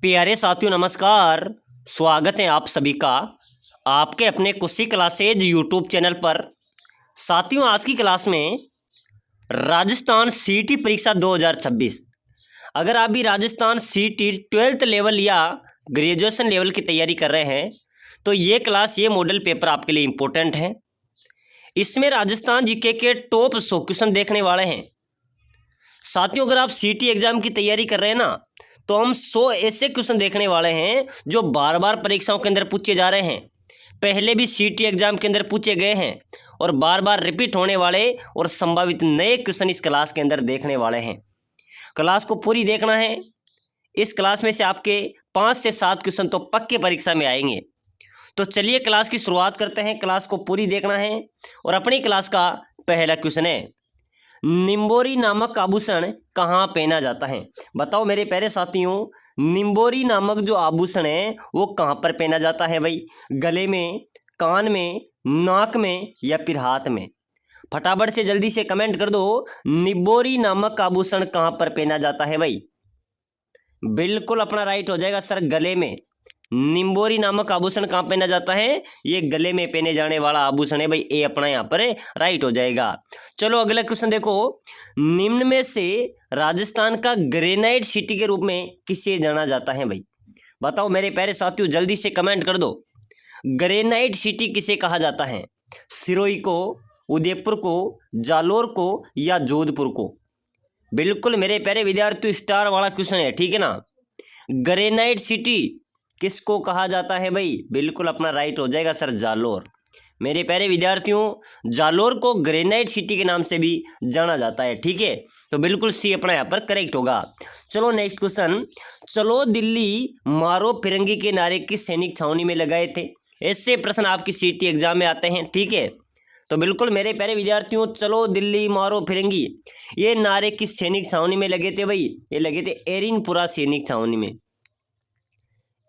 प्यारे साथियों नमस्कार। स्वागत है आप सभी का आपके अपने कुशी क्लासेज यूट्यूब चैनल पर। साथियों आज की क्लास में राजस्थान सीटी परीक्षा 2026, अगर आप भी राजस्थान सीटी 12th लेवल या ग्रेजुएशन लेवल की तैयारी कर रहे हैं तो ये क्लास ये मॉडल पेपर आपके लिए इम्पोर्टेंट है। इसमें राजस्थान जीके के टॉप 100 क्वेश्चन देखने वाले हैं। साथियों अगर आप सीटी एग्जाम की तैयारी कर रहे हैं ना तो हम 100 ऐसे क्वेश्चन देखने वाले हैं जो बार बार परीक्षाओं के अंदर पूछे जा रहे हैं, पहले भी सीटी एग्जाम के अंदर पूछे गए हैं और बार बार रिपीट होने वाले और संभावित नए क्वेश्चन इस क्लास के अंदर देखने वाले हैं। क्लास को पूरी देखना है। इस क्लास में से आपके 5 से 7 क्वेश्चन तो पक्के परीक्षा में आएंगे। तो चलिए क्लास की शुरुआत करते हैं। क्लास को पूरी देखना है और अपनी क्लास का पहला क्वेश्चन है, निम्बोरी नामक आभूषण कहाँ पहना जाता है? बताओ मेरे प्यारे साथियों, निम्बोरी नामक जो आभूषण है वो कहाँ पर पहना जाता है भाई? गले में, कान में, नाक में या फिर हाथ में? फटाफट से जल्दी से कमेंट कर दो, निम्बोरी नामक आभूषण कहाँ पर पहना जाता है भाई? बिल्कुल अपना राइट हो जाएगा सर, गले में। निम्बोरी नामक आभूषण कहाँ पहना जाता है? ये गले में पहने जाने वाला आभूषण है भाई। ए अपना यहाँ पर राइट हो जाएगा। चलो अगला क्वेश्चन देखो, निम्न में से राजस्थान का ग्रेनाइट सिटी के रूप में किसे जाना जाता है भाई? बताओ मेरे प्यारे साथियों, जल्दी से कमेंट कर दो, ग्रेनाइट सिटी किसे कहा जाता है? सिरोही को, उदयपुर को, जालोर को या जोधपुर को? बिल्कुल मेरे प्यारे विद्यार्थियों, स्टार वाला क्वेश्चन है, ठीक है ना। ग्रेनाइट सिटी किसको कहा जाता है भाई? बिल्कुल अपना राइट हो जाएगा सर, जालोर। मेरे प्यारे विद्यार्थियों, जालोर को ग्रेनाइट सिटी के नाम से भी जाना जाता है, ठीक है। तो बिल्कुल सी अपना यहाँ पर करेक्ट होगा। चलो नेक्स्ट क्वेश्चन, चलो दिल्ली मारो फिरंगी के नारे किस सैनिक छावनी में लगाए थे? ऐसे प्रश्न आपकी सीटी एग्जाम में आते हैं, ठीक है। तो बिल्कुल मेरे प्यारे विद्यार्थियों, चलो दिल्ली मारो फिरंगी, ये नारे किस सैनिक छावनी में लगे थे भाई? ये लगे थे एरिनपुरा सैनिक छावनी में।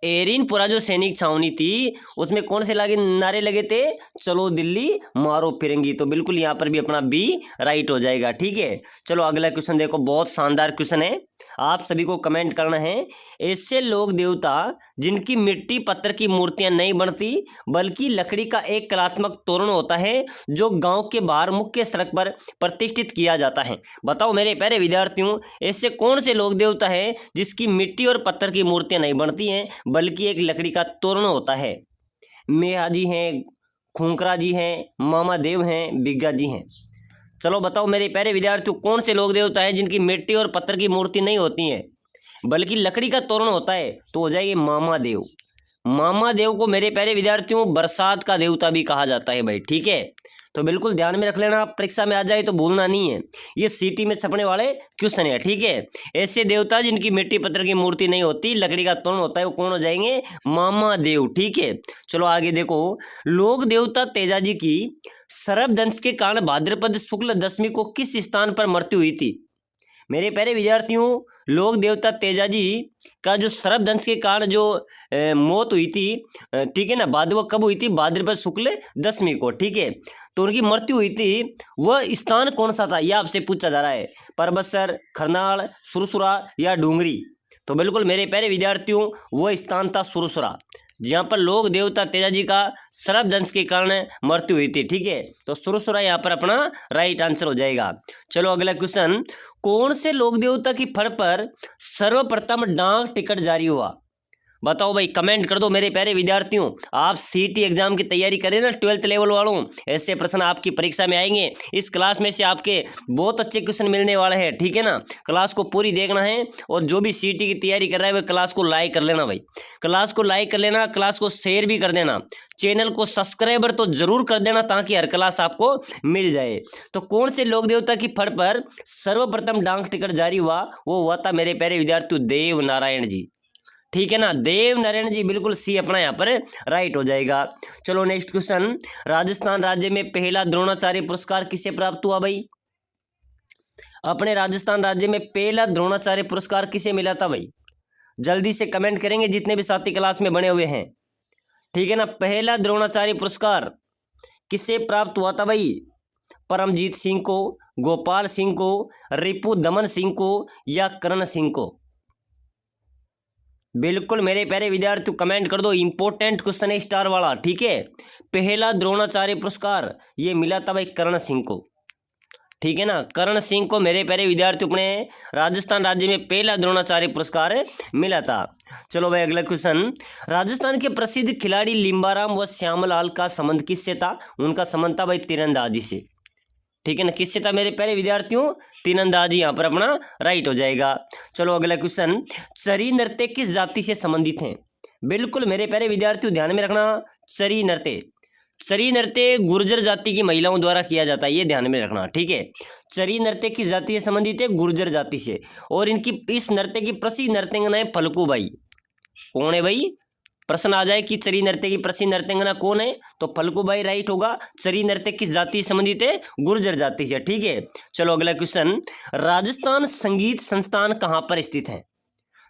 एरिनपुरा जो सैनिक छावनी थी उसमें कौन से नारे लगे थे? चलो दिल्ली मारो फिरंगी। तो बिल्कुल यहाँ पर भी अपना बी राइट हो जाएगा, ठीक है। चलो अगला क्वेश्चन देखो, बहुत शानदार क्वेश्चन है, आप सभी को कमेंट करना है। ऐसे लोग देवता जिनकी मिट्टी पत्थर की मूर्तियां नहीं बनती बल्कि लकड़ी का एक कलात्मक तोरण होता है जो गांव के बाहर मुख्य सड़क पर प्रतिष्ठित किया जाता है। बताओ मेरे प्यारे विद्यार्थियों, ऐसे कौन से लोग देवता हैं जिसकी मिट्टी और पत्थर की मूर्तियां नहीं बनती हैं बल्कि एक लकड़ी का तोरण होता है? मेहा जी हैं, खूंकरा जी हैं, मामा देव हैं, बिग्गा जी हैं। चलो बताओ मेरे प्यारे विद्यार्थियों, कौन से लोग देवता हैं जिनकी मिट्टी और पत्थर की मूर्ति नहीं होती है बल्कि लकड़ी का तोरण होता है? तो हो जाएगी मामा देव। मामा देव को मेरे प्यारे विद्यार्थियों बरसात का देवता भी कहा जाता है भाई, ठीक है। तो बिल्कुल ध्यान में रख लेना, परीक्षा में आ जाए तो भूलना नहीं है, ये सीटी में छपने वाले क्वेश्चन है, ठीक है। ऐसे देवता जिनकी मिट्टी पत्थर की मूर्ति नहीं होती लकड़ी का तोरण होता है वो कौन हो जाएंगे? मामा देव, ठीक है। चलो आगे देखो, लोक देवता तेजाजी की सर्पदंश के कारण भाद्रपद शुक्ल दशमी को किस स्थान पर मृत्यु हुई थी? मेरे प्यारे विद्यार्थियों, लोक देवता तेजाजी का जो सर्पदंश के कारण जो मौत हुई थी, ठीक है ना, भाद्रपद कब हुई थी? भाद्रपद शुक्ल दशमी को, ठीक है। तो उनकी मृत्यु हुई थी, वह स्थान कौन सा था? यह आपसे पूछा जा रहा है। परबतसर, खरनाल, सुरसुरा या डूंगरी? तो बिल्कुल मेरे प्यारे विद्यार्थियों, वह स्थान था सुरसुरा, जहाँ पर लोक देवता तेजाजी का सर्पदंश के कारण मृत्यु हुई थी, ठीक है। तो सुरसुरा यहाँ पर अपना राइट आंसर हो जाएगा। चलो अगला क्वेश्चन, कौन से लोक देवता की फड़ पर सर्वप्रथम डाक टिकट जारी हुआ? बताओ भाई, कमेंट कर दो मेरे प्यारे विद्यार्थियों। आप सीटी एग्जाम की तैयारी करें ना 12th लेवल वालों, ऐसे प्रश्न आपकी परीक्षा में आएंगे। इस क्लास में से आपके बहुत अच्छे क्वेश्चन मिलने वाले हैं, ठीक है ना। क्लास को पूरी देखना है और जो भी सीटी की तैयारी कर रहा है वह क्लास को लाइक कर लेना भाई, क्लास को लाइक कर लेना, क्लास को शेयर भी कर देना, चैनल को सब्सक्राइबर तो जरूर कर देना ताकि हर क्लास आपको मिल जाए। तो कौन से लोक देवता की फड़ पर सर्वप्रथम डाक टिकट जारी हुआ? वो हुआ था मेरे प्यारे विद्यार्थियों देव नारायण जी, ठीक है ना, देव नारायण जी। बिल्कुल सी अपना यहाँ पर राइट हो जाएगा। चलो नेक्स्ट क्वेश्चन, राजस्थान राज्य में पहला द्रोणाचार्य पुरस्कार किसे प्राप्त हुआ भाई? अपने राजस्थान राज्य में पहला द्रोणाचार्य पुरस्कार किसे मिला था भाई? जल्दी से कमेंट करेंगे जितने भी साथी क्लास में बने हुए हैं, ठीक है ना। पहला द्रोणाचार्य पुरस्कार किसे प्राप्त हुआ था भाई? परमजीत सिंह को, गोपाल सिंह को, रिपु दमन सिंह को या करण सिंह को? बिल्कुल मेरे प्यारे विद्यार्थियों कमेंट कर दो, इंपॉर्टेंट क्वेश्चन है स्टार वाला, ठीक है। पहला द्रोणाचार्य पुरस्कार ये मिला था भाई कर्ण सिंह को, ठीक है ना। कर्ण सिंह को मेरे प्यारे विद्यार्थियों अपने राजस्थान राज्य में पहला द्रोणाचार्य पुरस्कार मिला था। चलो भाई अगला क्वेश्चन, राजस्थान के प्रसिद्ध खिलाड़ी लिम्बाराम व श्यामलाल का संबंध किससे था? उनका संबंध था भाई तीरंदाजी से, ठीक है ना। किससे था मेरे प्यारे विद्यार्थियों? तीरंदाजी यहाँ पर अपना राइट हो जाएगा। चलो अगला क्वेश्चन, चरी नृत्य किस जाति से संबंधित हैं? बिल्कुल मेरे प्यारे विद्यार्थियों ध्यान में रखना, चरी नृत्य गुर्जर जाति की महिलाओं द्वारा किया जाता है, ये ध्यान में रखना, ठीक है। चरी नृत्य किस जाति से संबंधित है? गुर्जर जाति से। और इनकी इस नृत्य की प्रसिद्ध नर्तंगना है फल्गुबाई। कौन है भाई? प्रश्न आ जाए कि चरी नृत्य की प्रसिद्ध नर्तंगना कौन है, तो फल्गुबाई राइट होगा। चरी नृत्य किस जाति से संबंधित है? गुर्जर जाति से, ठीक है। चलो अगला क्वेश्चन, राजस्थान संगीत संस्थान कहाँ पर स्थित है?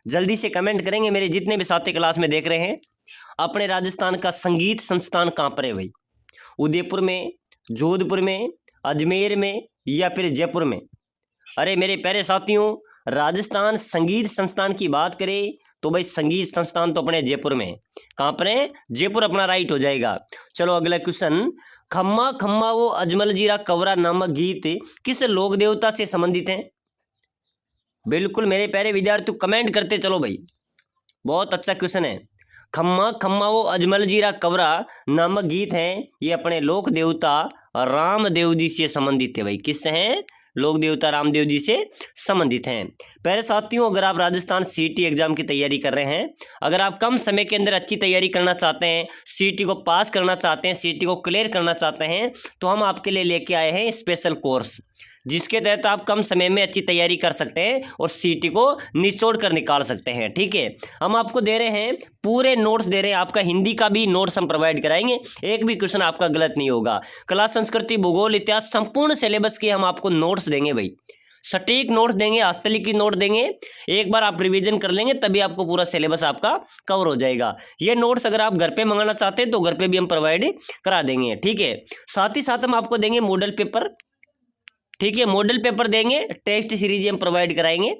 जल्दी से कमेंट करेंगे मेरे जितने भी सातवीं क्लास में देख रहे हैं। अपने राजस्थान का संगीत संस्थान कहाँ पर है भाई? उदयपुर में, जोधपुर में, अजमेर में या फिर जयपुर में? अरे मेरे प्यारे साथियों, राजस्थान संगीत संस्थान की बात करें तो भाई संगीत संस्थान तो अपने जयपुर में। कहाँ पर है? जयपुर अपना राइट हो जाएगा। चलो अगला क्वेश्चन, खम्मा खम्मा वो अजमल जीरा कवरा नामक गीत किस लोक देवता से संबंधित है? बिल्कुल मेरे प्यारे विद्यार्थियों कमेंट करते चलो भाई, बहुत अच्छा क्वेश्चन है। खम्मा खम्मा वो अजमल जीरा कवरा नामक गीत है, ये अपने लोक देवता रामदेव जी से संबंधित है भाई। किससे हैं? लोक देवता रामदेव जी से संबंधित हैं। पहले साथियों, अगर आप राजस्थान सीटी एग्जाम की तैयारी कर रहे हैं, अगर आप कम समय के अंदर अच्छी तैयारी करना चाहते हैं, सीटी को पास करना चाहते हैं, सीटी को क्लियर करना चाहते हैं, तो हम आपके लिए लेके आए हैं स्पेशल कोर्स, जिसके तहत आप कम समय में अच्छी तैयारी कर सकते हैं और सीटी को निचोड़ कर निकाल सकते हैं, ठीक है। हम आपको दे रहे हैं पूरे नोट्स दे रहे हैं, आपका हिंदी का भी नोट्स हम प्रोवाइड कराएंगे, एक भी क्वेश्चन आपका गलत नहीं होगा। कला संस्कृति भूगोल इतिहास संपूर्ण सिलेबस के हम आपको नोट्स देंगे भाई, सटीक नोट्स देंगे, हस्तलिखित नोट देंगे। एक बार आप रिवीजन कर लेंगे तभी आपको पूरा सिलेबस आपका कवर हो जाएगा। ये नोट्स अगर आप घर पे मंगाना चाहते हैं तो घर पे भी हम प्रोवाइड करा देंगे, ठीक है। साथ ही साथ हम आपको देंगे मॉडल पेपर, ठीक है। मॉडल पेपर देंगे, टेस्ट सीरीज हम प्रोवाइड कराएंगे,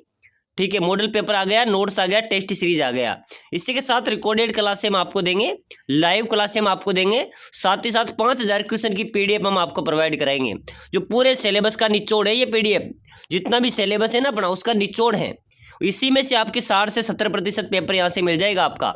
ठीक है। मॉडल पेपर आ गया, नोट्स आ गया, टेस्ट सीरीज आ गया। इसी के साथ रिकॉर्डेड क्लासें हम आपको देंगे, लाइव क्लासें हम आपको देंगे, साथ ही साथ 5000 क्वेश्चन की पीडीएफ हम आपको प्रोवाइड कराएंगे। जो पूरे सिलेबस का निचोड़ है ये पीडीएफ, जितना भी सिलेबस है ना अपना उसका निचोड़ है, इसी में से आपके 60 से 70% पेपर यहाँ से मिल जाएगा आपका,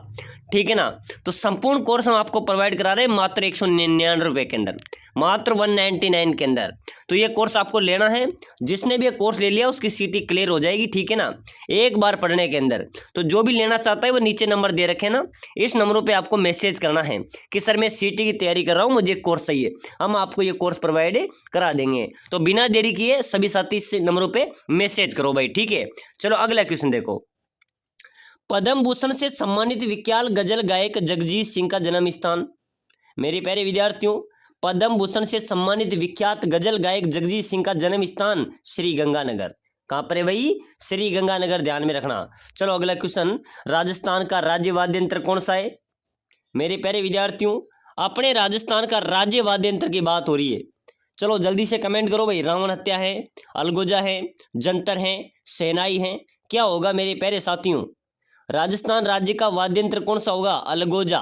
ठीक है ना। तो संपूर्ण कोर्स हम आपको प्रोवाइड करा रहे हैं मात्र 199 रुपये के अंदर, मात्र 199 के अंदर। तो ये कोर्स आपको लेना है, जिसने भी ये कोर्स ले लिया उसकी सीटी क्लियर हो जाएगी, ठीक है ना, एक बार पढ़ने के अंदर। तो जो भी लेना चाहता है वो नीचे नंबर दे रखे ना, इस नंबरों पे आपको मैसेज करना है कि सर मैं सीटी की तैयारी कर रहा हूँ, मुझे कोर्स चाहिए, हम आपको ये कोर्स प्रोवाइड करा देंगे। तो बिना देरी किए सभी साथी इस नंबरों पर मैसेज करो भाई, ठीक है। चलो अगला क्वेश्चन देखो, पद्म भूषण से सम्मानित विख्यात गजल गायक जगजीत सिंह का जन्म स्थान? मेरे प्यारे विद्यार्थियों, पद्म भूषण से सम्मानित विख्यात गजल गायक जगजीत सिंह का जन्म स्थान श्री गंगानगर। कहाँ पर है भाई? श्री गंगानगर, ध्यान में रखना। चलो अगला क्वेश्चन, राजस्थान का राज्य वाद्य यंत्र कौन सा है? मेरे प्यारे विद्यार्थियों, अपने राजस्थान का राज्य वाद्य यंत्र की बात हो रही है। चलो जल्दी से कमेंट करो भाई, रावण हत्या है, अलगोजा है, जंतर है, शहनाई है, क्या होगा मेरे प्यारे साथियों? राजस्थान राज्य का वाद्य यंत्र कौन सा होगा? अलगोजा,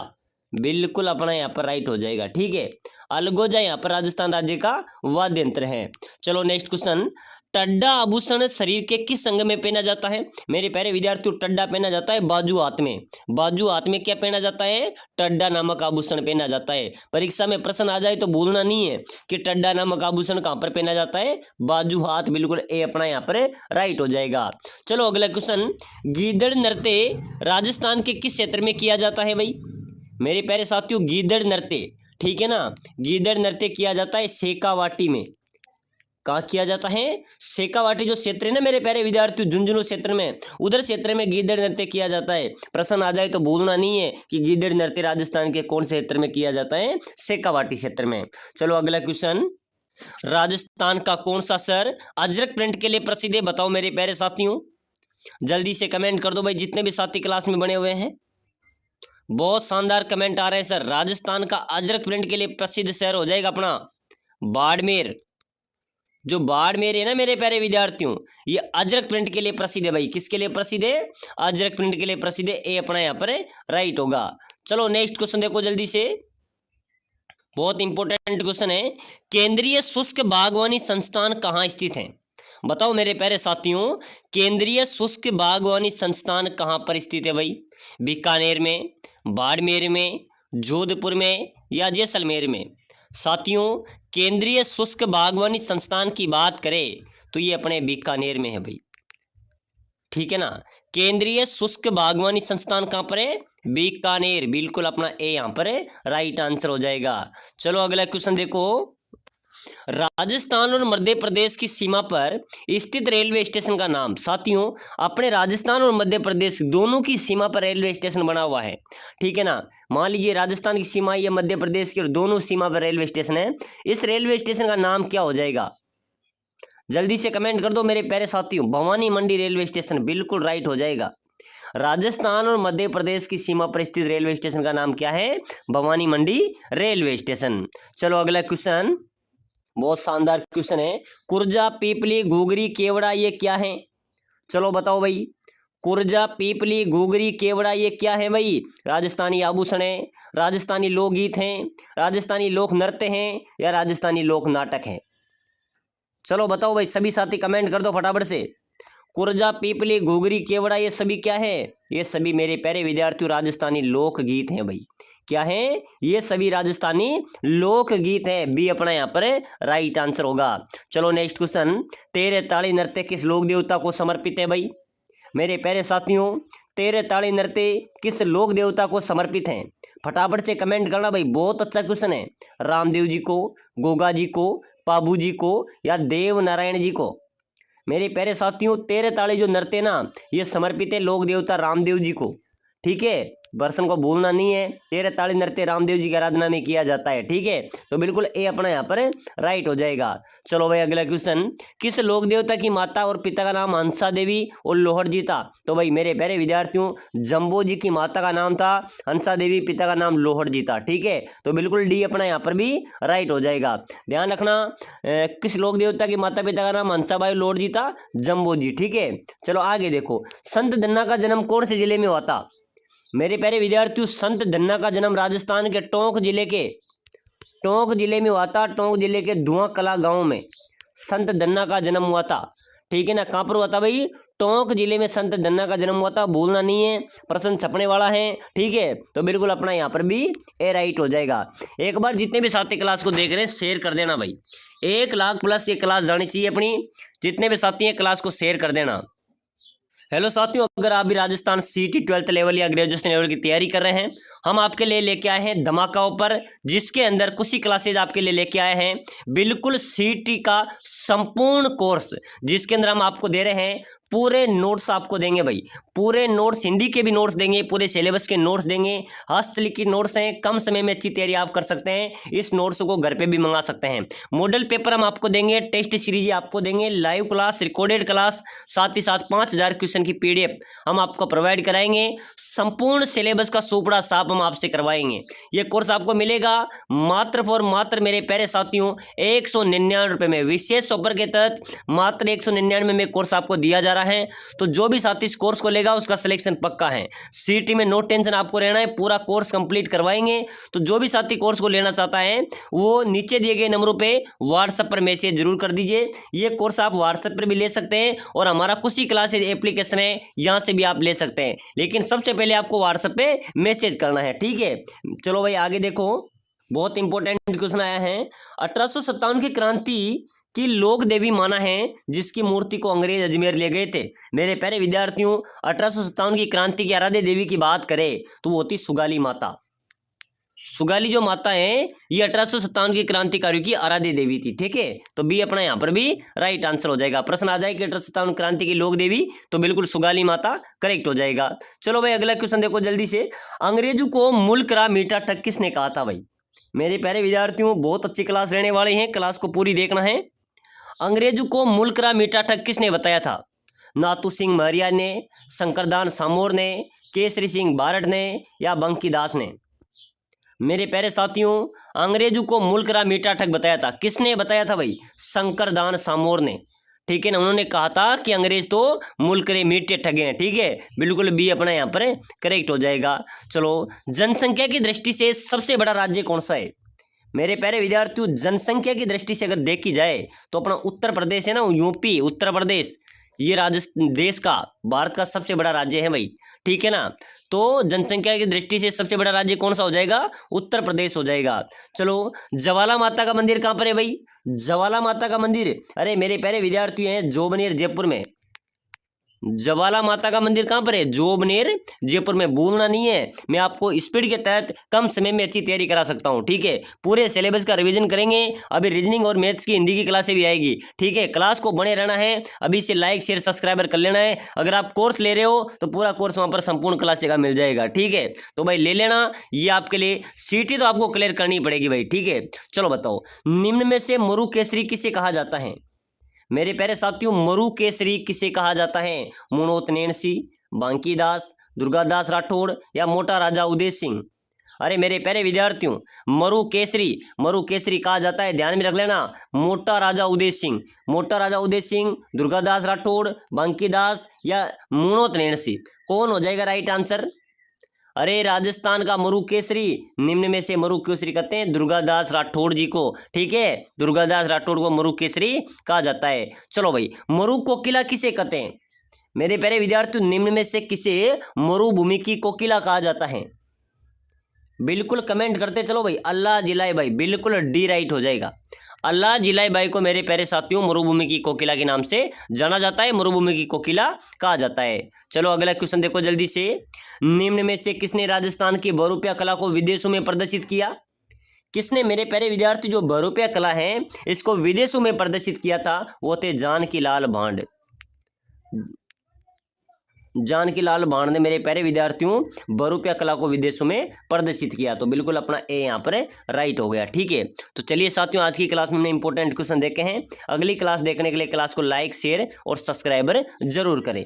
बिल्कुल अपना यहाँ पर राइट हो जाएगा, ठीक है। अलगोजा यहाँ पर राजस्थान राज्य का वाद्य यंत्र है। चलो नेक्स्ट क्वेश्चन, टड्डा आभूषण शरीर के किस अंग में पहना जाता है? मेरे प्यारे विद्यार्थियों, टड्डा पहना जाता है बाजू हाथ में। बाजू हाथ में क्या पहना जाता है? टड्डा नामक आभूषण पहना जाता है। परीक्षा में प्रश्न आ जाए तो भूलना नहीं है कि टड्डा नामक आभूषण कहाँ पर पहना जाता है? बाजू हाथ, बिल्कुल ए अपना यहाँ पर राइट हो जाएगा। चलो अगला क्वेश्चन, गीदड़ नृत्य राजस्थान के किस क्षेत्र में किया जाता है भाई? मेरे प्यारे साथियों, गीदड़ नृत्य, ठीक है ना, गीदड़ नृत्य किया जाता है शेखावाटी में। कहाँ किया जाता है? शेखावाटी जो क्षेत्र है ना मेरे प्यारे विद्यार्थियों, झुंझुनू क्षेत्र में, उधर क्षेत्र में गीदड़ नृत्य किया जाता है। प्रश्न आ जाए तो भूलना नहीं है कि गीदड़ नृत्य राजस्थान के कौन से क्षेत्र में किया जाता है? शेखावाटी क्षेत्र में। चलो अगला क्वेश्चन, राजस्थान का कौन सा शहर अजरक प्रिंट के लिए प्रसिद्ध है? बताओ मेरे प्यारे साथियों, जल्दी से कमेंट कर दो भाई, जितने भी साथी क्लास में बने हुए हैं। बहुत शानदार कमेंट आ रहे हैं सर। राजस्थान का अजरक प्रिंट के लिए प्रसिद्ध शहर हो जाएगा अपना बाड़मेर, जो बाड़मेर है ना मेरे प्यारे विद्यार्थियों, ये अजरक प्रिंट के लिए प्रसिद्ध है भाई। किसके लिए प्रसिद्ध है? अजरक प्रिंट के लिए प्रसिद्ध है। ए अपना यहाँ पर राइट होगा। चलो नेक्स्ट क्वेश्चन देखो जल्दी से, बहुत इंपॉर्टेंट क्वेश्चन है। केंद्रीय शुष्क बागवानी संस्थान कहाँ स्थित है? बताओ मेरे प्यारे साथियों, केंद्रीय शुष्क बागवानी संस्थान कहाँ पर स्थित है भाई? बीकानेर में, बाड़मेर में, जोधपुर में या जैसलमेर में? साथियों, केंद्रीय शुष्क बागवानी संस्थान की बात करें तो ये अपने बीकानेर में है भाई, ठीक है ना। केंद्रीय शुष्क बागवानी संस्थान कहाँ पर है? बीकानेर। बिल्कुल अपना ए यहाँ पर राइट आंसर हो जाएगा। चलो अगला क्वेश्चन देखो, राजस्थान और मध्य प्रदेश की सीमा पर स्थित रेलवे स्टेशन का नाम। साथियों, अपने राजस्थान और मध्य प्रदेश दोनों की सीमा पर रेलवे स्टेशन बना हुआ है, ठीक है ना। मान लीजिए राजस्थान की सीमा या मध्य प्रदेश की, और दोनों सीमा पर रेलवे स्टेशन है। इस रेलवे स्टेशन का नाम क्या हो जाएगा? जल्दी से कमेंट कर दो मेरे प्यारे साथियों। भवानी मंडी रेलवे स्टेशन बिल्कुल राइट हो जाएगा। राजस्थान और मध्य प्रदेश की सीमा पर स्थित रेलवे स्टेशन का नाम क्या है? भवानी मंडी रेलवे स्टेशन। चलो अगला क्वेश्चन, बहुत शानदार क्वेश्चन है। कुर्जा, पीपली, घुघरी, केवड़ा ये क्या है? चलो बताओ भाई। कुर्जा, पीपली, घुघरी, केवड़ा ये क्या है भाई? राजस्थानी आभूषण है, राजस्थानी लोकगीत हैं, राजस्थानी लोक नृत्य हैं या राजस्थानी लोक नाटक है? चलो बताओ भाई, सभी साथी कमेंट कर दो फटाफट से। कुर्जा, पीपली, घुघरी, केवड़ा ये सभी क्या है? ये सभी मेरे प्यारे विद्यार्थियों राजस्थानी लोकगीत हैं भाई। क्या है? ये सभी राजस्थानी लोकगीत है। बी अपना यहाँ पर राइट आंसर होगा। चलो नेक्स्ट क्वेश्चन, तेरे ताड़ी नृत्य किस लोक देवता को समर्पित है भाई? मेरे प्यारे साथियों, तेरे ताड़ी नृत्य किस लोक देवता को समर्पित है? फटाफट से कमेंट करना भाई, बहुत अच्छा क्वेश्चन है। रामदेव जी को, गोगा जी को, पाबू जी को या देव नारायण जी को? मेरे प्यारे साथियों, तेरे ताड़ी जो नृत्य ना, ये समर्पित है लोक देवता रामदेव जी को, ठीक है। वर्षन को भूलना नहीं है। तेरे ताड़ी नृत्य रामदेव जी की आराधना में किया जाता है, ठीक है। तो बिल्कुल ए अपना यहाँ पर राइट हो जाएगा। चलो भाई अगला क्वेश्चन, किस लोक देवता की माता और पिता का नाम हंसा देवी और लोहड़ जी था? तो भाई मेरे प्यारे विद्यार्थियों, जम्बो जी की माता का नाम था हंसा देवी, पिता का नाम लोहड़ जी था, ठीक है। तो बिल्कुल डी अपना यहाँ पर भी राइट हो जाएगा। ध्यान रखना, किस लोक देवता की माता पिता का नाम हंसाबाई लोहड़ जी था? जम्बो जी, ठीक है। चलो आगे देखो, संत धन्ना का जन्म कौन से जिले में हुआ था? मेरे प्यारे विद्यार्थियों, संत धन्ना का जन्म राजस्थान के टोंक जिले में हुआ था। टोंक जिले के धुआं कला गांव में संत धन्ना का जन्म हुआ था, ठीक है ना। कहाँ पर हुआ था भाई? टोंक जिले में संत धन्ना का जन्म हुआ था। भूलना नहीं है, प्रश्न छपने वाला है, ठीक है। तो बिल्कुल अपना यहाँ पर भी ए राइट हो जाएगा। एक बार जितने भी साथी क्लास को देख रहे हैं शेयर कर देना भाई। 1 लाख प्लस ये क्लास जानी चाहिए अपनी। जितने भी साथी हैं क्लास को शेयर कर देना। हेलो साथियों, अगर आप भी राजस्थान सीटी 12th लेवल या ग्रेजुएशन लेवल की तैयारी कर रहे हैं, हम आपके लिए लेके आए हैं धमाका ऑफर, जिसके अंदर कुछ ही क्लासेज आपके लिए लेके आए हैं। बिल्कुल सीटी का संपूर्ण कोर्स, जिसके अंदर हम आपको दे रहे हैं पूरे नोट्स आपको देंगे भाई। पूरे नोट्स, हिंदी के भी नोट्स देंगे, पूरे सिलेबस के नोट्स देंगे। हस्तलिखित नोट्स हैं, कम समय में अच्छी तैयारी आप कर सकते हैं। इस नोट्स को घर पे भी मंगा सकते हैं। मॉडल पेपर हम आपको देंगे, टेस्ट सीरीज आपको देंगे, लाइव क्लास, रिकॉर्डेड क्लास, साथ ही साथ 5000 क्वेश्चन की पीडीएफ हम आपको प्रोवाइड कराएंगे। संपूर्ण सिलेबस का सुपड़ा साफ हम आपसे करवाएंगे। ये कोर्स आपको मिलेगा मात्र मेरे प्यारे साथियों 199 रुपये में। विशेष ऑफर के तहत मात्र 199 में कोर्स आपको दिया जा रहा है। तो जो भी साथी इस कोर्स को लेगा उसका सिलेक्शन पक्का है। सीटी में नो टेंशन आपको रहना है, पूरा कोर्स कंप्लीट करवाएंगे। तो जो भी साथी कोर्स को लेना चाहता है वो नीचे दिए गए नंबरों पे व्हाट्सएप पर मैसेज जरूर कर दीजिए। ये कोर्स आप व्हाट्सएप पर भी ले सकते हैं और हमारा कुछ ही क्लासेज एप्लीकेशन है, यहाँ से भी आप ले सकते हैं। लेकिन सबसे पहले आपको व्हाट्सएप पे मैसेज करना है, ठीक है। चलो भाई आगे देखो, बहुत इंपॉर्टेंट क्वेश्चन आया है। 1857 की क्रांति की लोक देवी माना है जिसकी मूर्ति को अंग्रेज अजमेर ले गए थे। मेरे प्यारे विद्यार्थियों, 1857 की क्रांति की आराध्य देवी की बात करें तो वो होती सुगाली माता। सुगाली जो माता है ये 1857 की क्रांतिकारियों की आराध्य देवी थी, ठीक है। तो बी अपना यहाँ पर भी राइट आंसर हो जाएगा। प्रश्न आ जाए कि 1857 क्रांति की लोक देवी, तो बिल्कुल सुगाली माता करेक्ट हो जाएगा। चलो भाई अगला क्वेश्चन देखो जल्दी से। अंग्रेजों को मुल्क रा मीठा ठग किसने कहा था भाई? मेरे प्यारे विद्यार्थियों, बहुत अच्छी क्लास रहने वाले हैं, क्लास को पूरी देखना है। अंग्रेजों को मुल्क रा मीठा ठग किसने बताया था? नाथू सिंह महरिया ने, शंकरदान सामोर ने, केसरी सिंह बारड ने या बंकीदास ने? मेरे प्यारे साथियों, अंग्रेजों को मूल करा मीठा ठग बताया था। किसने बताया था भाई? शंकरदान सामोर ने। ठीक है ना, उन्होंने कहा था कि अंग्रेज तो मुल्क रे मीठे ठगे हैं। ठीक है, बिल्कुल बी अपना यहाँ पर करेक्ट हो जाएगा। चलो, जनसंख्या की दृष्टि से सबसे बड़ा राज्य कौन सा है? मेरे प्यारे विद्यार्थियों, जनसंख्या की दृष्टि से अगर देखी जाए तो अपना उत्तर प्रदेश है ना, यूपी उत्तर प्रदेश, ये राजस्थान देश का, भारत का सबसे बड़ा राज्य है भाई। ठीक है ना, तो जनसंख्या की दृष्टि से सबसे बड़ा राज्य कौन सा हो जाएगा? उत्तर प्रदेश हो जाएगा। चलो, ज्वाला माता का मंदिर कहाँ पर है भाई? ज्वाला माता का मंदिर, अरे मेरे प्यारे विद्यार्थी हैं, जोबनेर जयपुर में। ज्वाला माता का मंदिर कहाँ पर है? जोबनेर जयपुर में। भूलना नहीं है, मैं आपको स्पीड के तहत कम समय में अच्छी तैयारी करा सकता हूँ। ठीक है, पूरे सिलेबस का रिवीजन करेंगे। अभी रीजनिंग और मैथ्स की हिंदी की क्लासें भी आएगी। ठीक है, क्लास को बने रहना है। अभी से लाइक शेयर सब्सक्राइबर कर लेना है। अगर आप कोर्स ले रहे हो तो पूरा कोर्स वहाँ पर संपूर्ण क्लासें का मिल जाएगा। ठीक है, तो भाई ले लेना, ये आपके लिए सीटी तो आपको क्लियर करनी पड़ेगी भाई। ठीक है, चलो बताओ, निम्न में से मरु केसरी किसे कहा जाता है? मेरे प्यारे साथियों, मरु केसरी किसे कहा जाता है? मुणोत सिंह, बांकीदास, दुर्गादास राठौड़ या मोटा राजा उदय सिंह? अरे मेरे प्यारे विद्यार्थियों, मरु केसरी कहा जाता है, ध्यान में रख लेना, मोटा राजा उदय सिंह। मोटा राजा उदय सिंह, दुर्गादास राठौड़, बांकीदास या मुणोत सिंह, कौन हो जाएगा राइट आंसर? अरे राजस्थान का मरु केसरी, निम्न में से मरु केसरी कहते हैं दुर्गादास राठौड़ जी को। ठीक है, दुर्गादास राठौड़ को मरु केसरी कहा जाता है। चलो भाई, मरु कोकिला किसे कहते हैं? मेरे प्यारे विद्यार्थियों, निम्न में से किसे मरुभूमि की कोकिला कहा जाता है? बिल्कुल कमेंट करते चलो भाई। अल्लाह जिलाई भाई, बिल्कुल डी राइट हो जाएगा। अल्लाह जिलाई बाई को मेरे प्यारे साथियों मरुभूमि की कोकिला के नाम से जाना जाता है, मरुभूमि की कोकिला कहा जाता है। चलो अगला क्वेश्चन देखो जल्दी से। निम्न में से किसने राजस्थान की बहुरूपिया कला को विदेशों में प्रदर्शित किया? किसने मेरे प्यारे विद्यार्थी जो बहुरूपिया कला है इसको विदेशों में प्रदर्शित किया था? वो थे जानकी लाल भांड। जानकी लाल भांड ने मेरे प्यारे विद्यार्थियों बहुरूपिया कला को विदेशों में प्रदर्शित किया। तो बिल्कुल अपना ए यहाँ पर राइट हो गया। ठीक है, तो चलिए साथियों, आज की क्लास में हमने इंपॉर्टेंट क्वेश्चन देखे हैं। अगली क्लास देखने के लिए क्लास को लाइक शेयर और सब्सक्राइबर जरूर करें।